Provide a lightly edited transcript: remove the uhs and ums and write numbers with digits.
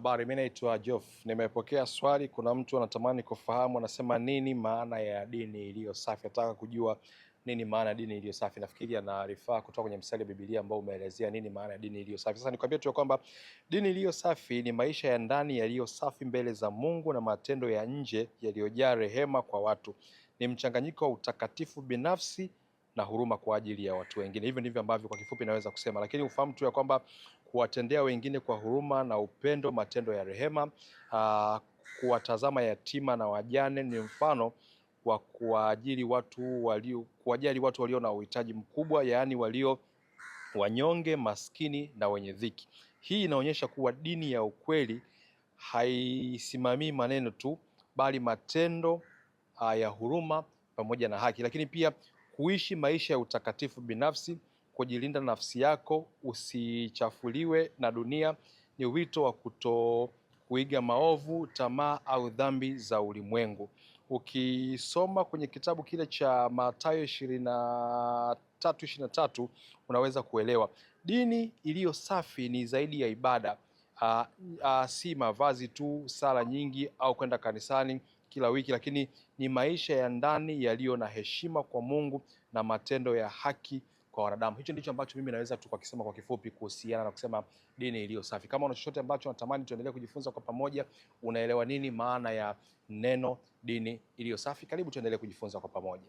Habari, mimi naitwa Joff. Nimepokea swali, kuna mtu anatamani kufahamu, anasema nini maana ya dini iliyo safi. Nataka kujua nini maana ya dini iliyo safi. Nafikiri anarifaa kutoka kwenye mstari wa Biblia ambao umeelezea nini maana ya dini iliyo safi. Sasa nikwambie tu kwamba dini iliyo safi ni maisha ya ndani yaliyo safi mbele za Mungu na matendo ya nje yaliyojaa rehema kwa watu. Ni mchanganyiko wa utakatifu binafsi na huruma kwa ajili ya watu wengine. Hivyo ndivyo ambavyo kwa kifupi naweza kusema, lakini ufahamu tu ya kwamba kuwatendea wengine kwa huruma na upendo, matendo ya rehema, kuwatazama yatima na wajane ni mfano wa kuwajali watu walio na uhitaji mkubwa, yaani walio wanyonge, maskini na wenye dhiki. Hii inaonyesha kuwa dini ya ukweli haisimamii maneno tu, bali matendo ya huruma pamoja na haki, lakini pia kuishi maisha ya utakatifu binafsi, kujilinda nafsi yako usichafuliwe na dunia. Ni wito wa kuto kuiga maovu, tamaa au dhambi za ulimwengu. Ukisoma kwenye kitabu kile cha Mathayo 23:23 unaweza kuelewa dini iliyo safi ni zaidi ya ibada. Si mavazi tu, sala nyingi au kwenda kanisani kila wiki, lakini ni maisha ya ndani yaliyo na heshima kwa Mungu na matendo ya haki kwa wanadamu. Hicho ndicho ambacho mimi naweza tu kusema kwa kifupi kuhusiana na kusema dini iliyo safi. Kama una chochote ambacho unatamani tuendelee kujifunza kwa pamoja, unaelewa nini maana ya neno dini iliyo safi, karibu tuendelee kujifunza kwa pamoja.